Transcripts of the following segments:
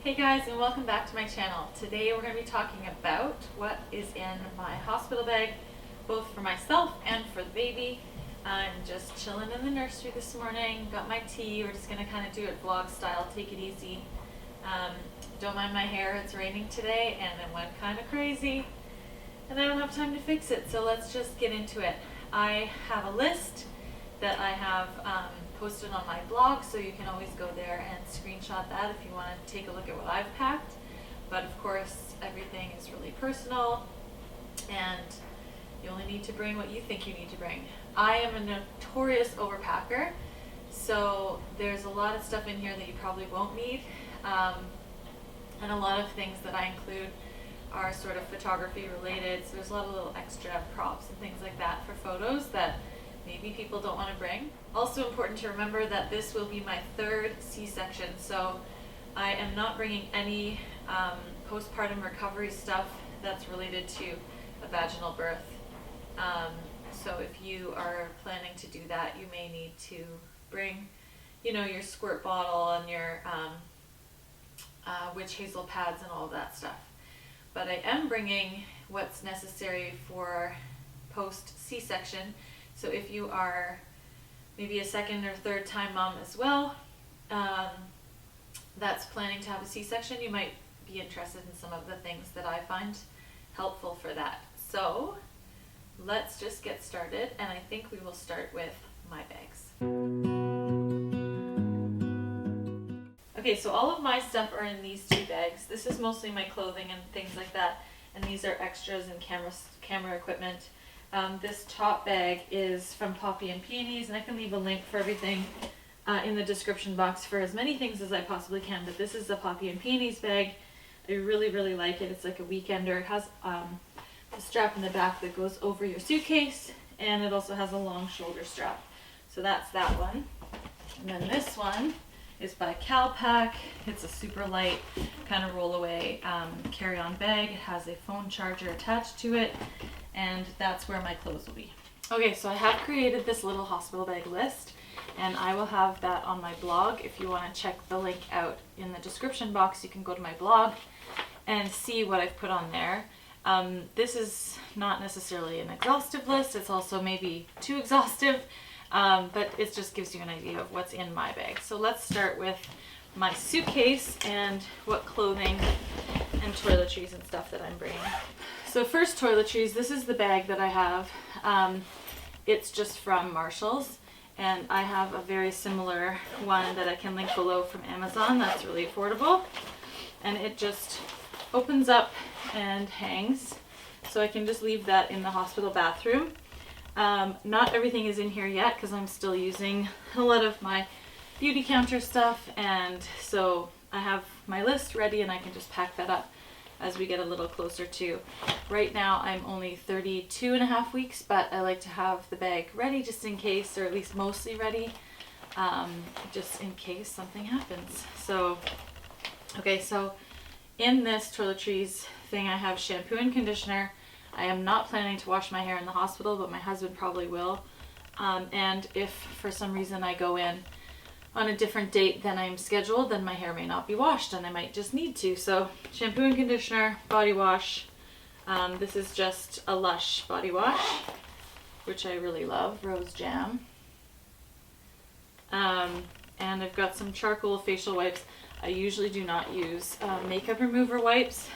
Hey guys, and welcome back to my channel. Today we're going to be talking about what is in my hospital bag, both for myself and for the baby. I'm just chilling in the nursery this morning, got my tea. We're just going to kind of do it vlog style, take it easy. Don't mind my hair, it's raining today and it went kind of crazy and I don't have time to fix it, so let's just get into it. I have a list that I have posted on my blog, so you can always go there and screenshot that if you want to take a look at what I've packed. But of course, everything is really personal and you only need to bring what you think you need to bring. I am a notorious overpacker, so there's a lot of stuff in here that you probably won't need. And a lot of things that I include are sort of photography related, so there's a lot of little extra props and things like that for photos that maybe people don't want to bring. Also important to remember that this will be my third C-section, so I am not bringing any postpartum recovery stuff that's related to a vaginal birth. So if you are planning to do that, you may need to bring, your squirt bottle and your witch hazel pads and all of that stuff. But I am bringing what's necessary for post C-section. So if you are maybe a second or third time mom as well, that's planning to have a C-section, you might be interested in some of the things that I find helpful for that. So let's just get started, and I think we will start with my bags. Okay, so all of my stuff are in these two bags. This is mostly my clothing and things like that, and these are extras and camera equipment. This top bag is from Poppy and Peonies, and I can leave a link for everything in the description box for as many things as I possibly can. But this is the Poppy and Peonies bag. I really, really like it. It's like a weekender. It has the strap in the back that goes over your suitcase, and it also has a long shoulder strap. So that's that one. And then this one is by Calpak. It's a super light kind of roll away carry-on bag. It has a phone charger attached to it, and that's where my clothes will be. Okay, so I have created this little hospital bag list, and I will have that on my blog. If you want to check the link out in the description box, you can go to my blog and see what I've put on there. This is not necessarily an exhaustive list. It's also maybe too exhaustive, but it just gives you an idea of what's in my bag. So let's start with my suitcase and what clothing and toiletries and stuff that I'm bringing. So first, toiletries. This is the bag that I have. It's just from Marshall's, and I have a very similar one that I can link below from Amazon. That's really affordable, and it just opens up and hangs, so I can just leave that in the hospital bathroom. Not everything is in here yet because I'm still using a lot of my beauty counter stuff, and so I have my list ready and I can just pack that up as we get a little closer to. Right now I'm only 32 and a half weeks, but I like to have the bag ready just in case, or at least mostly ready, just in case something happens. So, okay, so in this toiletries thing I have shampoo and conditioner. I am not planning to wash my hair in the hospital, but my husband probably will. And if for some reason I go in on a different date than I'm scheduled, then my hair may not be washed and I might just need to. So shampoo and conditioner, body wash. This is just a Lush body wash, which I really love, Rose Jam. And I've got some charcoal facial wipes. I usually do not use makeup remover wipes,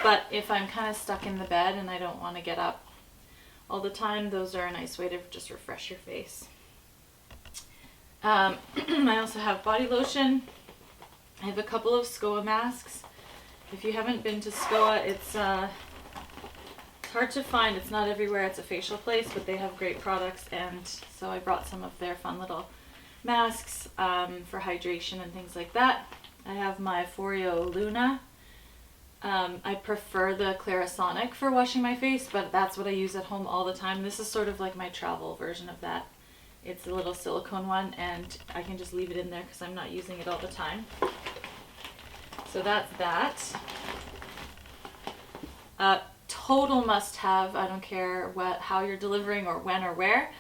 but if I'm kind of stuck in the bed and I don't want to get up all the time, those are a nice way to just refresh your face. I also have body lotion. I have a couple of SCOA masks. If you haven't been to SCOA, it's hard to find. It's not everywhere. It's a facial place, but they have great products, and so I brought some of their fun little masks for hydration and things like that. I have my Foreo Luna. I prefer the Clarisonic for washing my face, but that's what I use at home all the time. This is sort of like my travel version of that. It's a little silicone one, and I can just leave it in there because I'm not using it all the time. So that's that. Total must have, I don't care how you're delivering or when or where,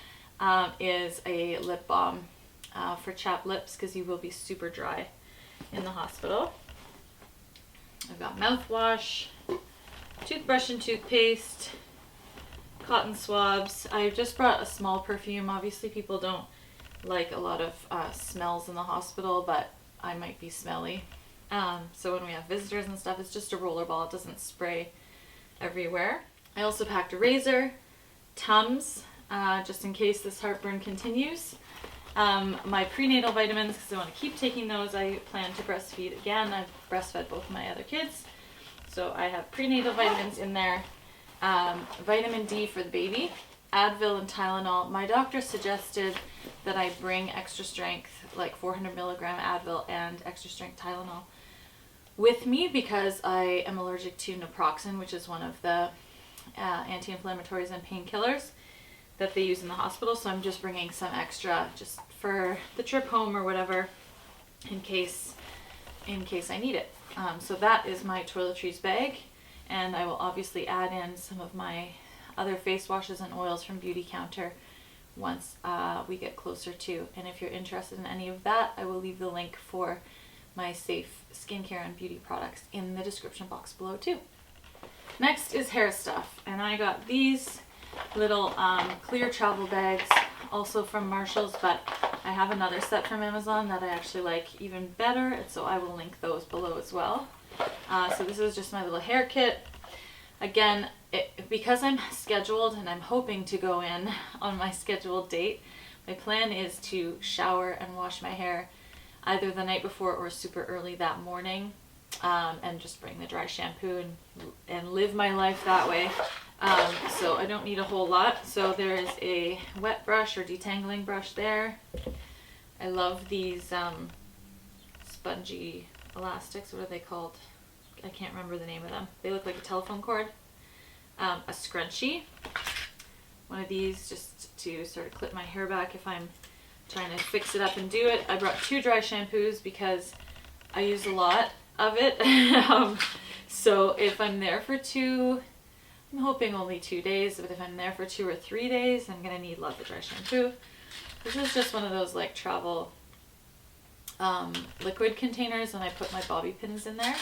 is a lip balm for chapped lips, because you will be super dry in the hospital. I've got mouthwash, toothbrush and toothpaste, cotton swabs. I just brought a small perfume. Obviously people don't like a lot of smells in the hospital, but I might be smelly. So when we have visitors and stuff, it's just a rollerball. It doesn't spray everywhere. I also packed a razor, Tums, just in case this heartburn continues. My prenatal vitamins, because I want to keep taking those. I plan to breastfeed again. I've breastfed both my other kids. So I have prenatal vitamins in there. Vitamin D for the baby, Advil and Tylenol. My doctor suggested that I bring extra strength, like 400 milligram Advil and extra strength Tylenol with me because I am allergic to naproxen, which is one of the anti-inflammatories and painkillers that they use in the hospital. So I'm just bringing some extra just for the trip home or whatever in case I need it. So that is my toiletries bag, and I will obviously add in some of my other face washes and oils from Beauty Counter once we get closer to. And if you're interested in any of that, I will leave the link for my safe skincare and beauty products in the description box below too. Next is hair stuff, and I got these little clear travel bags also from Marshall's, but I have another set from Amazon that I actually like even better, and so I will link those below as well. So this is just my little hair kit. Again, because I'm scheduled and I'm hoping to go in on my scheduled date, my plan is to shower and wash my hair either the night before or super early that morning, and just bring the dry shampoo and live my life that way. So I don't need a whole lot. So there is a wet brush or detangling brush there. I love these spongy elastics. What are they called? I can't remember the name of them. They look like a telephone cord. A scrunchie. One of these just to sort of clip my hair back if I'm trying to fix it up and do it. I brought 2 dry shampoos because I use a lot of it. So if I'm there for 2, I'm hoping only 2 days, but if I'm there for 2 or 3 days, I'm gonna need lots of dry shampoo. This is just one of those like travel liquid containers, and I put my bobby pins in there.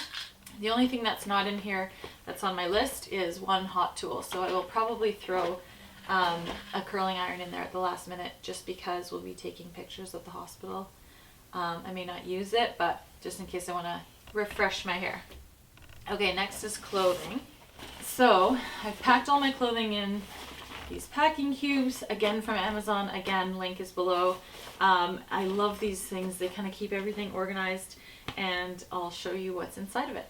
The only thing that's not in here that's on my list is one hot tool, so I will probably throw a curling iron in there at the last minute just because we'll be taking pictures of the hospital. I may not use it, but just in case I want to refresh my hair. Okay, next is clothing. So I've packed all my clothing in these packing cubes, again from Amazon. Again, link is below. I love these things. They kind of keep everything organized, and I'll show you what's inside of it.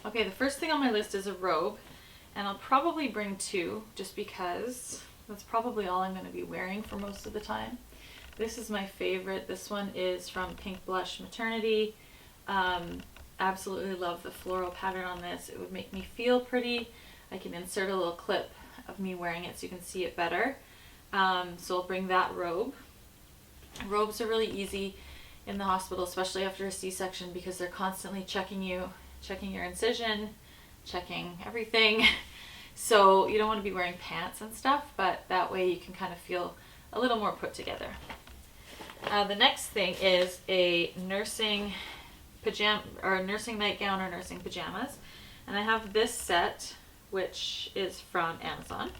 Okay, the first thing on my list is a robe, and I'll probably bring 2 just because that's probably all I'm going to be wearing for most of the time. This is my favorite. This one is from Pink Blush Maternity. Absolutely love the floral pattern on this. It would make me feel pretty. I can insert a little clip of me wearing it so you can see it better. So I'll bring that robe. Robes are really easy in the hospital, especially after a C-section, because they're constantly checking you, checking your incision, checking everything. So you don't want to be wearing pants and stuff, but that way you can kind of feel a little more put together. The next thing is a nursing pajama or nursing nightgown or nursing pajamas, and I have this set which is from Amazon,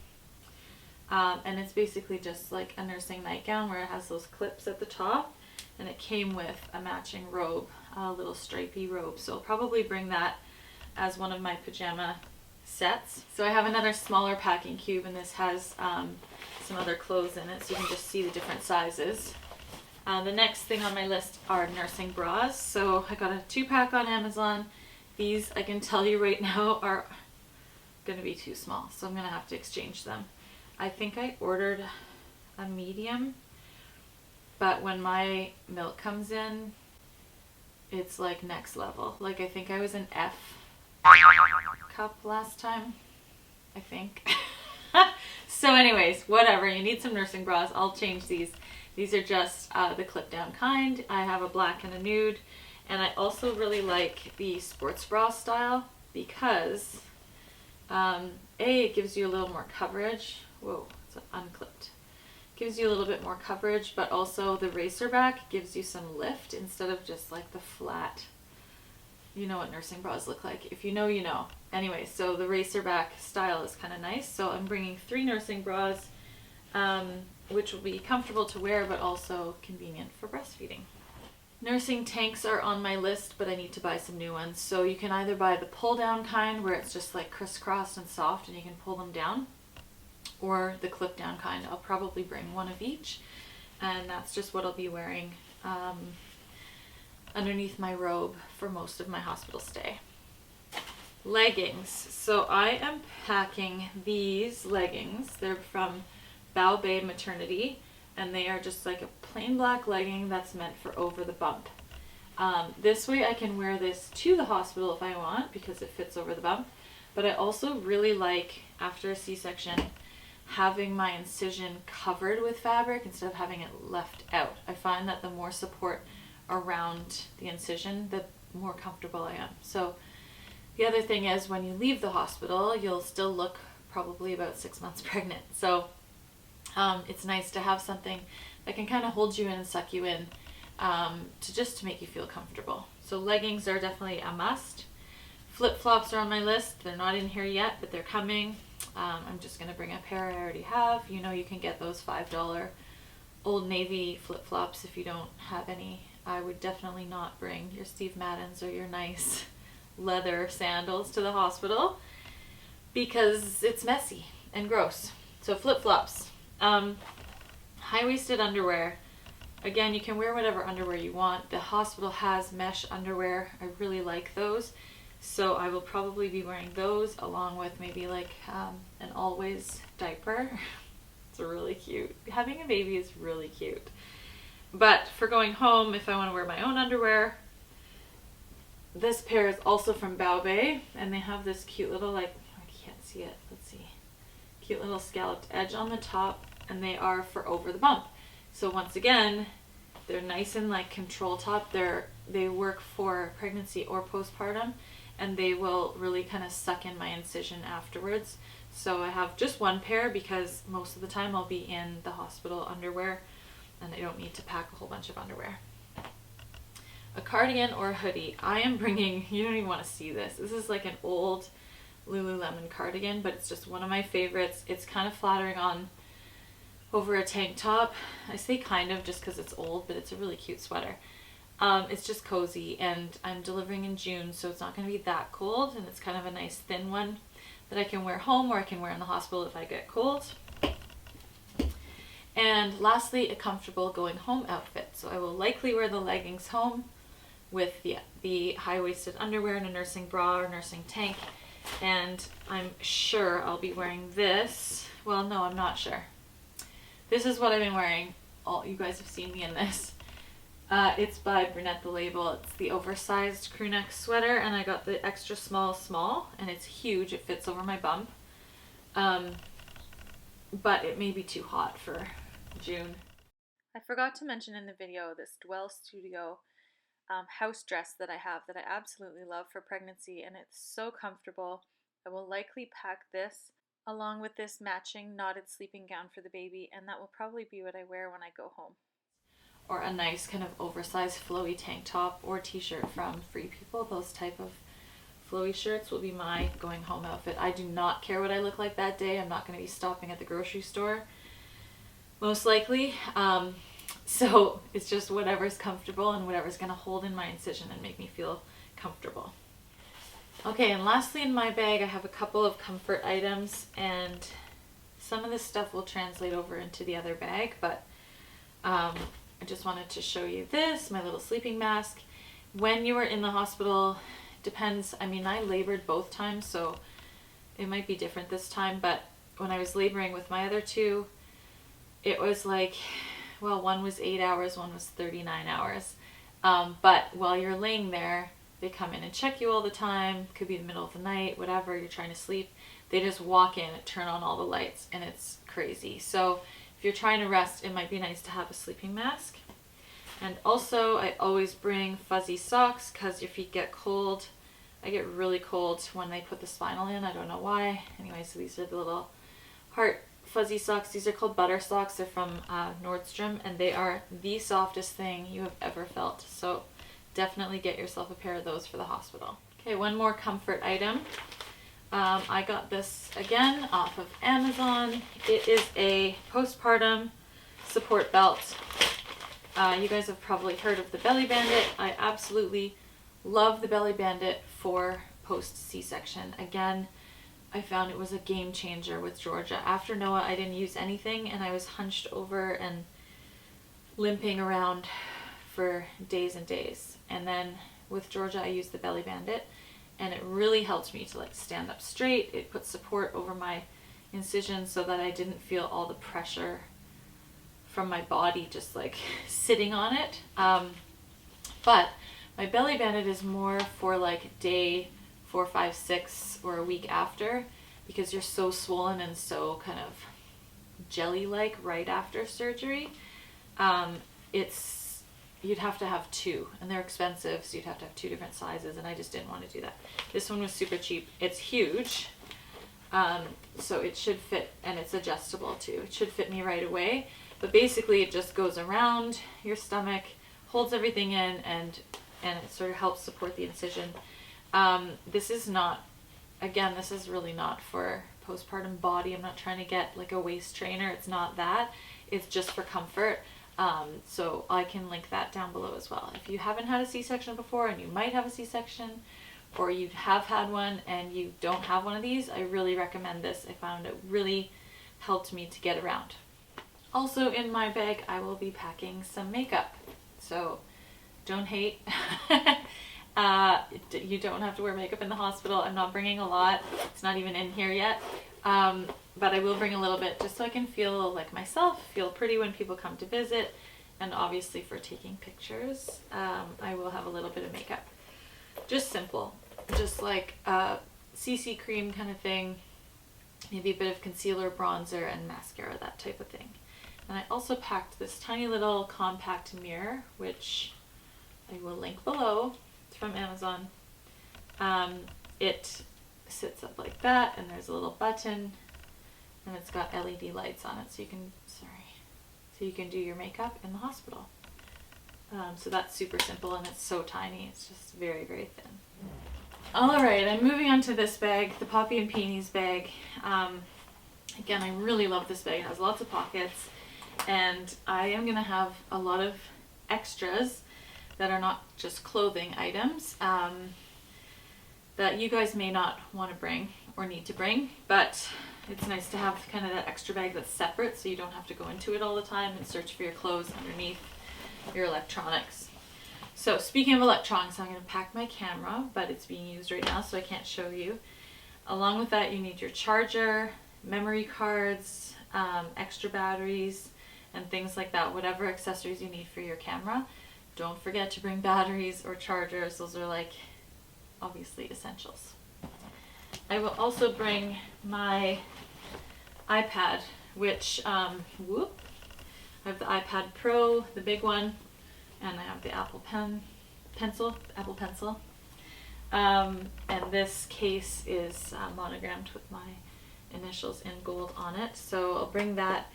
and it's basically just like a nursing nightgown where it has those clips at the top, and it came with a matching robe, a little stripy robe, so I'll probably bring that as one of my pajama sets. So I have another smaller packing cube, and this has some other clothes in it so you can just see the different sizes. The next thing on my list are nursing bras. So I got a 2-pack on Amazon. These, I can tell you right now, are going to be too small, so I'm going to have to exchange them. I think I ordered a medium, but when my milk comes in, it's like next level. Like I think I was an F cup last time, I think. So anyways, whatever, you need some nursing bras. I'll change these. These are just the clip down kind. I have a black and a nude, and I also really like the sports bra style because it gives you a little more coverage. Whoa, it's unclipped. Gives you a little bit more coverage, but also the racer back gives you some lift instead of just like the flat you know what nursing bras look like. If you know, you know. Anyway, so the racer back style is kind of nice. So I'm bringing 3 nursing bras, which will be comfortable to wear, but also convenient for breastfeeding. Nursing tanks are on my list, but I need to buy some new ones. So you can either buy the pull down kind where it's just like crisscrossed and soft and you can pull them down, or the clip down kind. I'll probably bring one of each, and that's just what I'll be wearing underneath my robe for most of my hospital stay. Leggings. So I am packing these leggings. They're from Bow Bay Maternity, and they are just like a plain black legging that's meant for over the bump. This way I can wear this to the hospital if I want because it fits over the bump, but I also really like, after a C-section, having my incision covered with fabric instead of having it left out. I find that the more support around the incision, the more comfortable I am. So the other thing is, when you leave the hospital, you'll still look probably about 6 months pregnant. So it's nice to have something that can kind of hold you in and suck you in, to make you feel comfortable. So leggings are definitely a must. Flip-flops are on my list. They're not in here yet, but they're coming. I'm just going to bring a pair I already have. You know, you can get those $5 Old Navy flip-flops if you don't have any. I would definitely not bring your Steve Maddens or your nice leather sandals to the hospital because it's messy and gross. So flip-flops. High-waisted underwear. Again, you can wear whatever underwear you want. The hospital has mesh underwear. I really like those. So I will probably be wearing those along with maybe like an always diaper. It's really cute. Having a baby is really cute. But for going home, if I want to wear my own underwear, this pair is also from Bow Bay, and they have this cute little, like, I can't see it, let's see, cute little scalloped edge on the top, and they are for over the bump. So once again, they're nice and like control top. They work for pregnancy or postpartum, and they will really kind of suck in my incision afterwards. So I have just one pair because most of the time I'll be in the hospital underwear and I don't need to pack a whole bunch of underwear. A cardigan or a hoodie. I am bringing, you don't even want to see this. This is like an old Lululemon cardigan, but it's just one of my favorites. It's kind of flattering on over a tank top. I say kind of just because it's old, but it's a really cute sweater. It's just cozy, and I'm delivering in June, so it's not going to be that cold, and it's kind of a nice thin one that I can wear home or I can wear in the hospital if I get cold. And lastly, a comfortable going home outfit. So I will likely wear the leggings home with the high-waisted underwear and a nursing bra or nursing tank, and I'm sure I'll be wearing this. Well, no, I'm not sure. This is what I've been wearing. You guys have seen me in this. It's by Brunette the Label. It's the oversized crew neck sweater, and I got the extra small, and it's huge. It fits over my bump. But it may be too hot for June. I forgot to mention in the video this Dwell Studio house dress that I have that I absolutely love for pregnancy, and it's so comfortable. I will likely pack this along with this matching knotted sleeping gown for the baby, and that will probably be what I wear when I go home. Or a nice kind of oversized flowy tank top or t-shirt from Free People. Those type of flowy shirts will be my going home outfit. I do not care what I look like that day. I'm not going to be stopping at the grocery store, most likely. So it's just whatever's comfortable and whatever's going to hold in my incision and make me feel comfortable. Okay, and lastly in my bag I have a couple of comfort items, and some of this stuff will translate over into the other bag, but I just wanted to show you this, my little sleeping mask. When you are in the hospital, depends, I mean, I labored both times, so it might be different this time, but when I was laboring with my other two, it was like, well, one was 8 hours, one was 39 hours. But while you're laying there, they come in and check you all the time. Could be the middle of the night, whatever, you're trying to sleep. They just walk in, turn on all the lights, and it's crazy. So if you're trying to rest, it might be nice to have a sleeping mask. And also, I always bring fuzzy socks because your feet get cold. I get really cold when they put the spinal in. I don't know why. Anyway, so these are the little heart fuzzy socks. These are called butter socks. They're from Nordstrom, and they are the softest thing you have ever felt. So definitely get yourself a pair of those for the hospital. Okay, one more comfort item. I got this again off of Amazon. It is a postpartum support belt. You guys have probably heard of the Belly Bandit. I absolutely love the Belly Bandit for post C-section. Again, I found it was a game changer with Georgia. After Noah, I didn't use anything, and I was hunched over and limping around for days and days. And then with Georgia, I used the Belly Bandit, and it really helped me to like stand up straight. It put support over my incisions so that I didn't feel all the pressure from my body just like sitting on it. But my Belly Bandit is more for like day 4, 5, 6 or a week after, because you're so swollen and so kind of jelly-like right after surgery. You'd have to have 2, and they're expensive, so you'd have to have 2 different sizes, and I just didn't want to do that. This one was super cheap. It's huge, so it should fit, and it's adjustable too. It should fit me right away, but basically it just goes around your stomach, holds everything in, and it sort of helps support the incision. This is not, again, this is really not for postpartum body. I'm not trying to get like a waist trainer. It's not that. It's just for comfort. So I can link that down below as well. If you haven't had a C-section before, and you might have a C-section, or you have had one and you don't have one of these, I really recommend this. I found it really helped me to get around. Also in my bag, I will be packing some makeup. So don't hate. You don't have to wear makeup in the hospital. I'm not bringing a lot. It's not even in here yet. But I will bring a little bit just so I can feel like myself, feel pretty when people come to visit, and obviously for taking pictures, I will have a little bit of makeup. Just simple, just like a CC cream kind of thing, maybe a bit of concealer, bronzer, and mascara, that type of thing. And I also packed this tiny little compact mirror, which I will link below. It's from Amazon. It sits up like that, and there's a little button, and it's got LED lights on it, so you can do your makeup in the hospital. So that's super simple, and it's so tiny. It's just very, very thin. All right, I'm moving on to this bag, the Poppy and Peonies bag. Again, I really love this bag. It has lots of pockets, and I am gonna have a lot of extras that are not just clothing items, that you guys may not want to bring or need to bring, but it's nice to have kind of that extra bag that's separate, so you don't have to go into it all the time and search for your clothes underneath your electronics. So speaking of electronics, I'm going to pack my camera, but it's being used right now, so I can't show you. Along with that, you need your charger, memory cards, extra batteries, and things like that, whatever accessories you need for your camera. Don't forget to bring batteries or chargers. Those are like obviously essentials. I will also bring my iPad, which I have the iPad Pro, the big one, and I have the Apple Pencil. And this case is monogrammed with my initials in gold on it, so I'll bring that.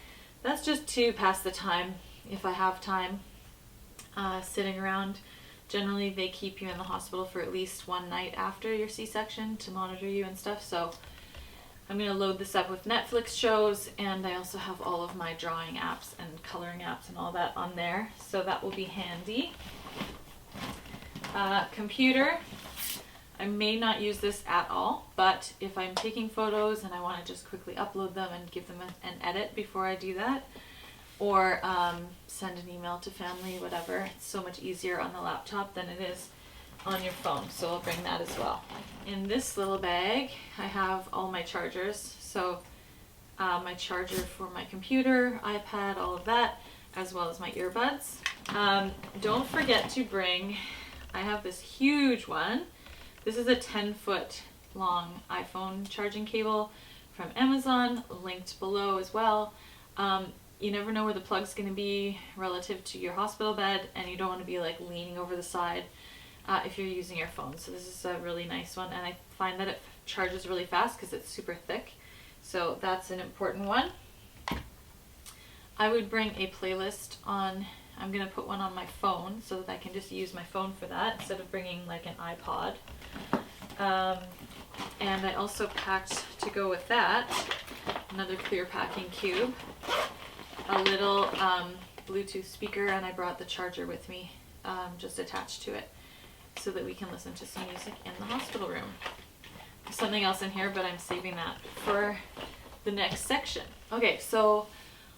That's just to pass the time if I have time sitting around. Generally, they keep you in the hospital for at least one night after your C-section to monitor you and stuff. So I'm going to load this up with Netflix shows, and I also have all of my drawing apps and coloring apps and all that on there. So that will be handy. Computer. I may not use this at all, but if I'm taking photos and I want to just quickly upload them and give them an edit before I do that, or send an email to family, whatever. It's so much easier on the laptop than it is on your phone, so I'll bring that as well. In this little bag, I have all my chargers, so my charger for my computer, iPad, all of that, as well as my earbuds. Don't forget to bring, I have this huge one. This is a 10-foot long iPhone charging cable from Amazon, linked below as well. You never know where the plug's going to be relative to your hospital bed, and you don't want to be like leaning over the side if you're using your phone. So this is a really nice one, and I find that it charges really fast because it's super thick. So that's an important one. I would bring a playlist on I'm gonna put one on my phone so that I can just use my phone for that instead of bringing like an iPod. And I also packed, to go with that, another clear packing cube, a little Bluetooth speaker, and I brought the charger with me, just attached to it, so that we can listen to some music in the hospital room. There's something else in here, but I'm saving that for the next section. Okay, so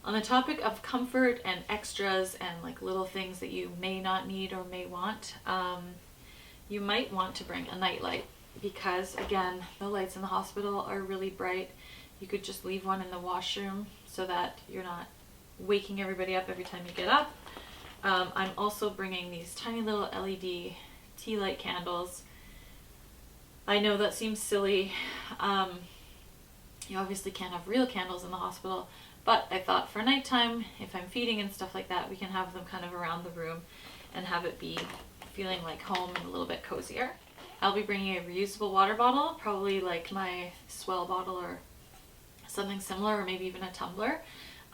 on the topic of comfort and extras and like little things that you may not need or may want, you might want to bring a nightlight, because again, the lights in the hospital are really bright. You could just leave one in the washroom so that you're not waking everybody up every time you get up. I'm also bringing these tiny little LED tea light candles. I know that seems silly. You obviously can't have real candles in the hospital, but I thought for nighttime, if I'm feeding and stuff like that, we can have them kind of around the room and have it be feeling like home and a little bit cozier. I'll be bringing a reusable water bottle, probably like my Swell bottle or something similar, or maybe even a tumbler,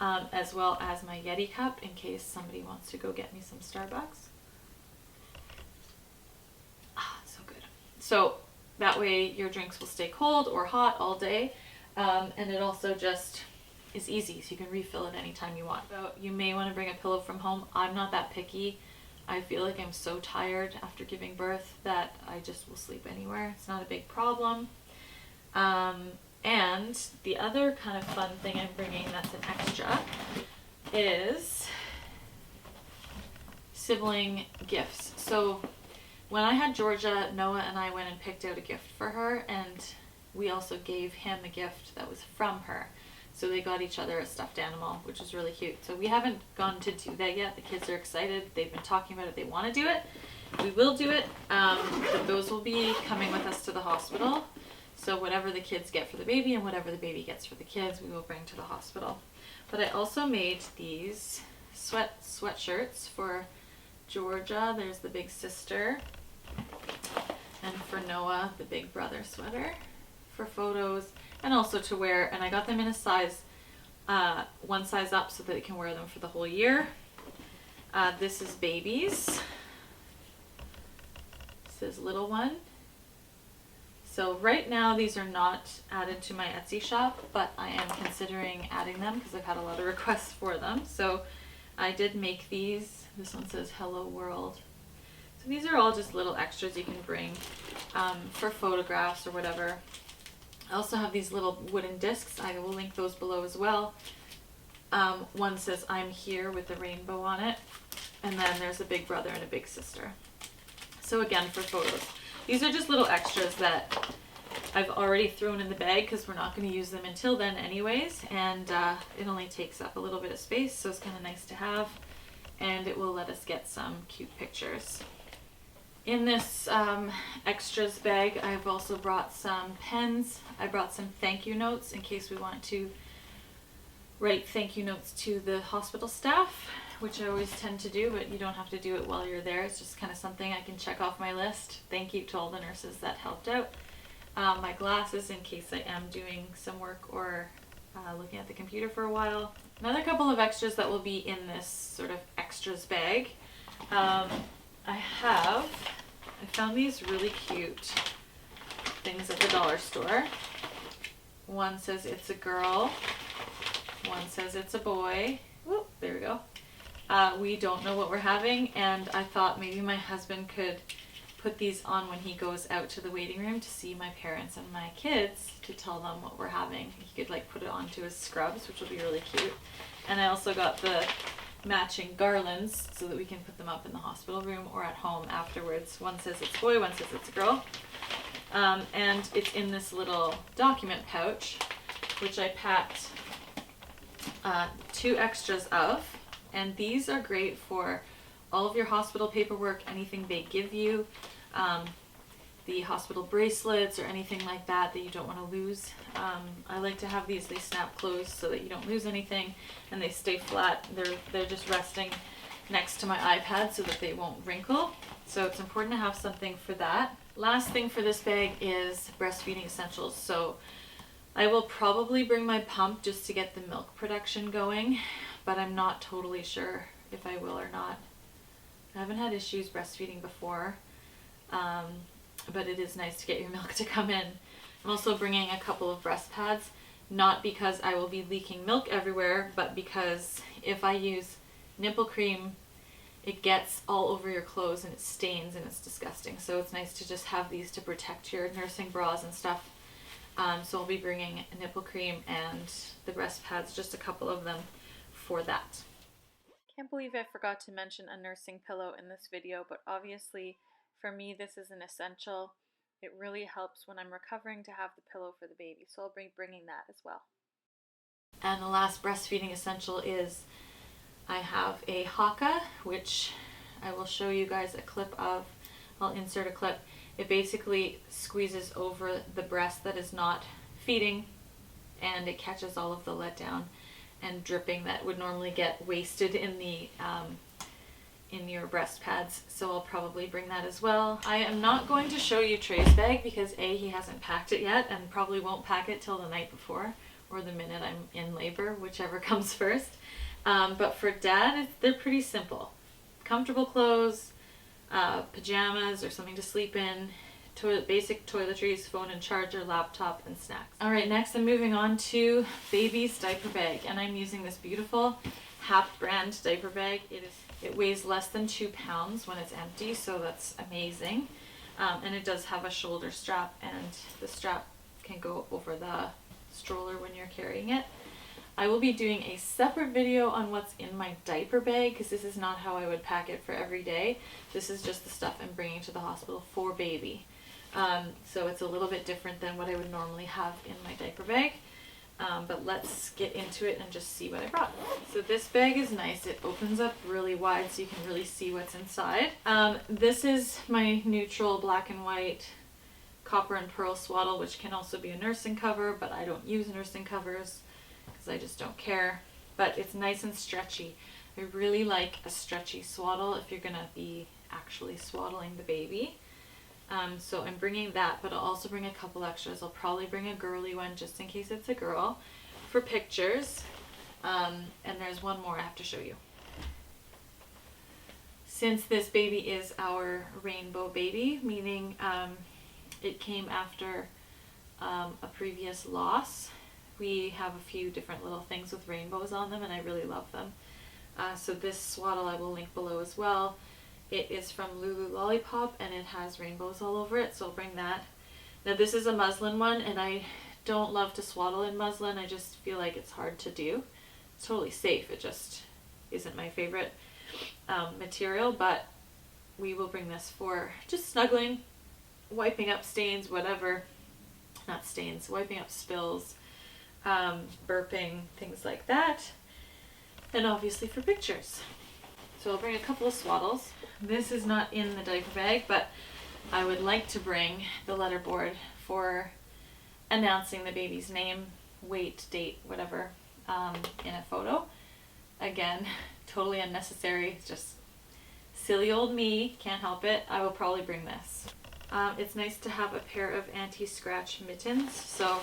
as well as my Yeti cup in case somebody wants to go get me some Starbucks. Ah, so good. So that way your drinks will stay cold or hot all day, and it also just is easy, so you can refill it anytime you want. So you may want to bring a pillow from home. I'm not that picky. I feel like I'm so tired after giving birth that I just will sleep anywhere. It's not a big problem. And the other kind of fun thing I'm bringing that's an extra is sibling gifts. So when I had Georgia, Noah and I went and picked out a gift for her, and we also gave him a gift that was from her. So they got each other a stuffed animal, which was really cute. So we haven't gone to do that yet. The kids are excited. They've been talking about it. They want to do it. We will do it, but those will be coming with us to the hospital. So whatever the kids get for the baby and whatever the baby gets for the kids, we will bring to the hospital. But I also made these sweatshirts for Georgia. There's the big sister. And for Noah, the big brother sweater for photos. And also to wear, and I got them in a size, one size up so that it can wear them for the whole year. This is babies. This is little one. So right now these are not added to my Etsy shop, but I am considering adding them because I've had a lot of requests for them. So I did make these. This one says Hello World. So these are all just little extras you can bring for photographs or whatever. I also have these little wooden discs. I will link those below as well. One says I'm here with a rainbow on it. And then there's a big brother and a big sister. So again, for photos. These are just little extras that I've already thrown in the bag because we're not going to use them until then anyways. And it only takes up a little bit of space, so it's kind of nice to have. And it will let us get some cute pictures. In this extras bag, I've also brought some pens. I brought some thank you notes in case we want to write thank you notes to the hospital staff, which I always tend to do, but you don't have to do it while you're there. It's just kind of something I can check off my list. Thank you to all the nurses that helped out. My glasses in case I am doing some work or looking at the computer for a while. Another couple of extras that will be in this sort of extras bag. I found these really cute things at the dollar store. One says it's a girl, one says it's a boy. Whoop, there we go. We don't know what we're having, and I thought maybe my husband could put these on when he goes out to the waiting room to see my parents and my kids, to tell them what we're having. He could like put it onto his scrubs, which will be really cute. And I also got the matching garlands so that we can put them up in the hospital room or at home afterwards. One says it's a boy, one says it's a girl. And it's in this little document pouch, which I packed 2 extras of. And these are great for all of your hospital paperwork, anything they give you, the hospital bracelets or anything like that that you don't want to lose. I like to have these, they snap closed so that you don't lose anything, and they stay flat. They're just resting next to my iPad so that they won't wrinkle. So it's important to have something for that. Last thing for this bag is breastfeeding essentials. So I will probably bring my pump just to get the milk production going, but I'm not totally sure if I will or not. I haven't had issues breastfeeding before, but it is nice to get your milk to come in. I'm also bringing a couple of breast pads, not because I will be leaking milk everywhere, but because if I use nipple cream, it gets all over your clothes and it stains and it's disgusting. So it's nice to just have these to protect your nursing bras and stuff. So I'll be bringing nipple cream and the breast pads, just a couple of them for that. Can't believe I forgot to mention a nursing pillow in this video, but obviously for me this is an essential. It really helps when I'm recovering to have the pillow for the baby, so I'll be bringing that as well. And the last breastfeeding essential is I have a haka, which I will show you guys a clip of. I'll insert a clip. It basically squeezes over the breast that is not feeding, and it catches all of the letdown and dripping that would normally get wasted in the in your breast pads. So I'll probably bring that as well. I am not going to show you Trey's bag because A, he hasn't packed it yet and probably won't pack it till the night before or the minute I'm in labor, whichever comes first. But for Dad, they're pretty simple. Comfortable clothes, pajamas or something to sleep in, basic toiletries, phone and charger, laptop, and snacks. Alright, next I'm moving on to baby's diaper bag, and I'm using this beautiful Hap brand diaper bag. It weighs less than 2 pounds when it's empty, so that's amazing. And it does have a shoulder strap, and the strap can go over the stroller when you're carrying it. I will be doing a separate video on what's in my diaper bag because this is not how I would pack it for every day. This is just the stuff I'm bringing to the hospital for baby. So it's a little bit different than what I would normally have in my diaper bag. But let's get into it and just see what I brought. So this bag is nice. It opens up really wide so you can really see what's inside. This is my neutral black and white copper and pearl swaddle, which can also be a nursing cover, but I don't use nursing covers because I just don't care. But it's nice and stretchy. I really like a stretchy swaddle if you're gonna be actually swaddling the baby. So I'm bringing that, but I'll also bring a couple extras. I'll probably bring a girly one just in case it's a girl for pictures. And there's one more I have to show you. Since this baby is our rainbow baby, meaning it came after a previous loss, we have a few different little things with rainbows on them and I really love them. So this swaddle I will link below as well. It is from Lulu Lollipop and it has rainbows all over it, so I'll bring that. Now this is a muslin one and I don't love to swaddle in muslin. I just feel like it's hard to do. It's totally safe, it just isn't my favorite material, but we will bring this for just snuggling, wiping up stains, whatever. Not stains, wiping up spills, burping, things like that. And obviously for pictures. So I'll bring a couple of swaddles. This is not in the diaper bag, but I would like to bring the letterboard for announcing the baby's name, weight, date, whatever, in a photo. Again, totally unnecessary. It's just silly old me, can't help it. I will probably bring this. It's nice to have a pair of anti-scratch mittens, so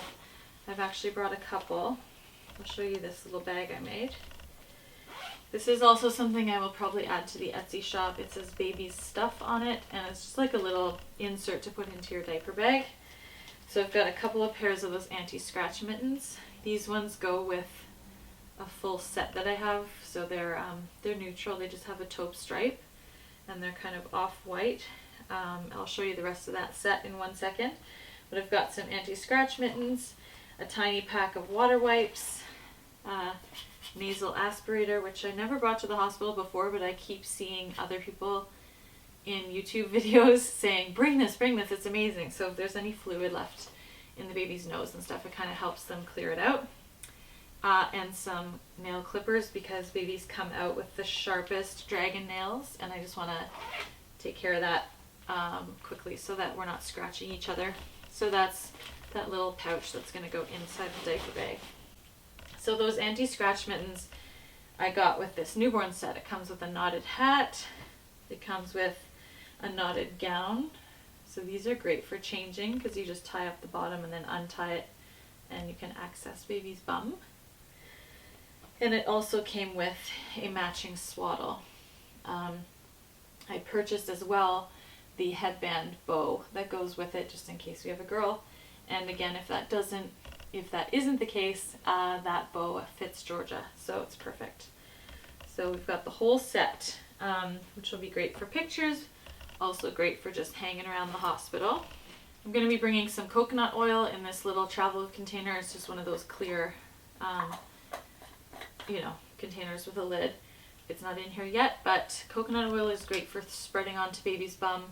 I've actually brought a couple. I'll show you this little bag I made. This is also something I will probably add to the Etsy shop. It says baby's stuff on it, and it's just like a little insert to put into your diaper bag. So I've got a couple of pairs of those anti-scratch mittens. These ones go with a full set that I have, so they're neutral. They just have a taupe stripe, and they're kind of off-white. I'll show you the rest of that set in 1 second. But I've got some anti-scratch mittens, a tiny pack of water wipes, nasal aspirator, which I never brought to the hospital before, but I keep seeing other people in YouTube videos saying, bring this, it's amazing. So if there's any fluid left in the baby's nose and stuff, it kind of helps them clear it out. And some nail clippers because babies come out with the sharpest dragon nails, and I just want to take care of that quickly so that we're not scratching each other. So that's that little pouch that's going to go inside the diaper bag. So those anti-scratch mittens I got with this newborn set. It comes with a knotted hat. It comes with a knotted gown. So these are great for changing because you just tie up the bottom and then untie it and you can access baby's bum. And it also came with a matching swaddle. I purchased as well the headband bow that goes with it, just in case we have a girl. And again, if that isn't the case, that bow fits Georgia, so it's perfect. So we've got the whole set, which will be great for pictures, also great for just hanging around the hospital. I'm going to be bringing some coconut oil in this little travel container. It's just one of those clear, containers with a lid. It's not in here yet, but coconut oil is great for spreading onto baby's bum.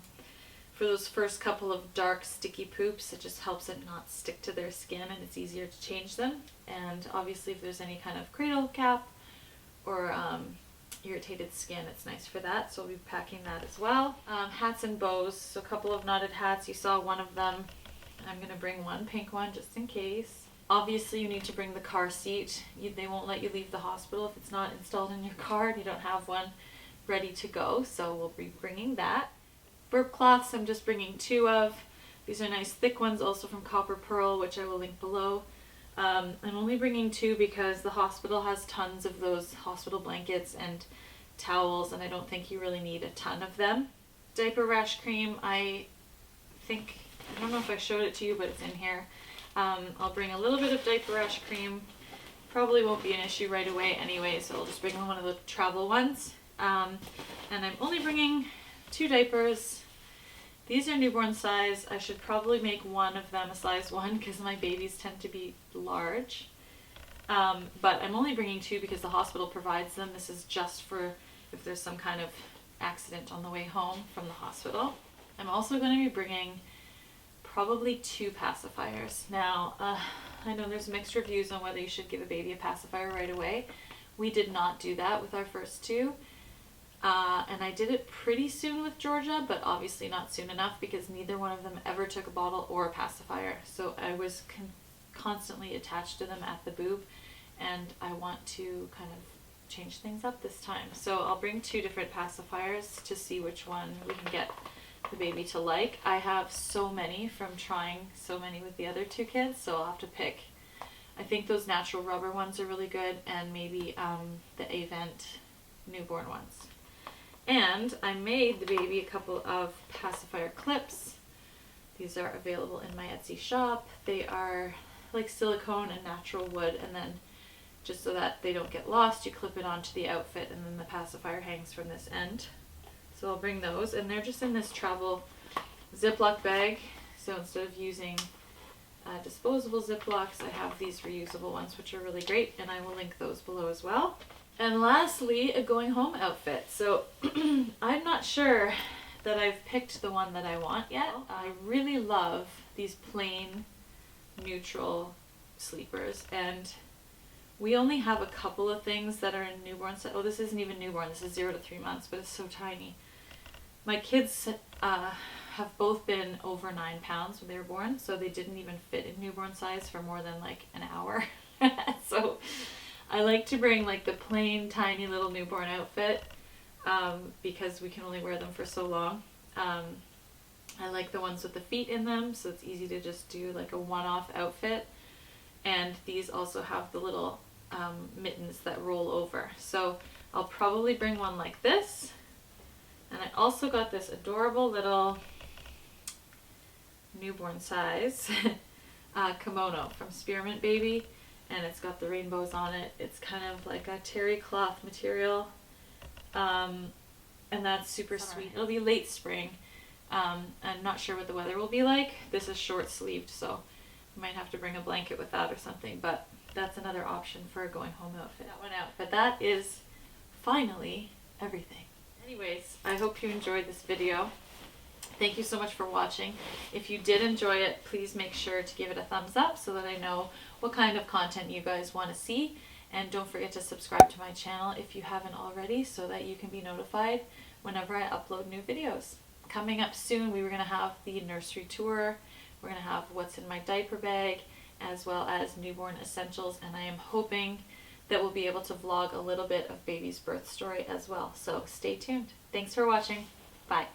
For those first couple of dark, sticky poops, it just helps it not stick to their skin and it's easier to change them. And obviously if there's any kind of cradle cap or irritated skin, it's nice for that. So I'll be packing that as well. Hats and bows, so a couple of knotted hats. You saw one of them. I'm going to bring one pink one just in case. Obviously you need to bring the car seat. They won't let you leave the hospital if it's not installed in your car and you don't have one ready to go, so we'll be bringing that. Burp cloths I'm just bringing 2 of. These are nice thick ones, also from Copper Pearl, which I will link below. I'm only bringing 2 because the hospital has tons of those hospital blankets and towels, and I don't think you really need a ton of them. Diaper rash cream, I don't know if I showed it to you, but it's in here. I'll bring a little bit of diaper rash cream. Probably won't be an issue right away anyway, so I'll just bring one of the travel ones. And I'm only bringing 2 diapers. These are newborn size. I should probably make one of them a size 1 because my babies tend to be large. But I'm only bringing 2 because the hospital provides them. This is just for if there's some kind of accident on the way home from the hospital. I'm also going to be bringing probably 2 pacifiers. Now, I know there's mixed reviews on whether you should give a baby a pacifier right away. We did not do that with our first 2. And I did it pretty soon with Georgia, but obviously not soon enough because neither one of them ever took a bottle or a pacifier. So I was constantly attached to them at the boob, and I want to kind of change things up this time. So I'll bring 2 different pacifiers to see which one we can get the baby to like. I have so many from trying so many with the other 2 kids, so I'll have to pick. I think those natural rubber ones are really good, and maybe the Avent newborn ones. And I made the baby a couple of pacifier clips. These are available in my Etsy shop. They are like silicone and natural wood, and then just so that they don't get lost, you clip it onto the outfit, and then the pacifier hangs from this end. So I'll bring those, and they're just in this travel Ziploc bag. So instead of using disposable Ziplocs, I have these reusable ones, which are really great, and I will link those below as well. And lastly, a going home outfit. So I'm not sure that I've picked the one that I want yet. I really love these plain neutral sleepers, and we only have a couple of things that are in newborn size. Oh, this isn't even newborn, this is 0 to 3 months, but it's so tiny. My kids have both been over 9 pounds when they were born, so they didn't even fit in newborn size for more than like an hour. So I like to bring like the plain tiny little newborn outfit because we can only wear them for so long. I like the ones with the feet in them, so it's easy to just do like a one-off outfit. And these also have the little mittens that roll over. So I'll probably bring one like this. And I also got this adorable little newborn size kimono from Spearmint Baby. And it's got the rainbows on it. It's kind of like a terry cloth material. And that's super sweet. It'll be late spring. I'm not sure what the weather will be like. This is short sleeved, so I might have to bring a blanket with that or something, but that's another option for a going home outfit. That went out. But that is finally everything. Anyways, I hope you enjoyed this video. Thank you so much for watching. If you did enjoy it, please make sure to give it a thumbs up so that I know what kind of content you guys want to see. And don't forget to subscribe to my channel if you haven't already so that you can be notified whenever I upload new videos. Coming up soon, we were going to have the nursery tour. We're going to have what's in my diaper bag, as well as newborn essentials, and I am hoping that we'll be able to vlog a little bit of baby's birth story as well. So stay tuned. Thanks for watching. Bye.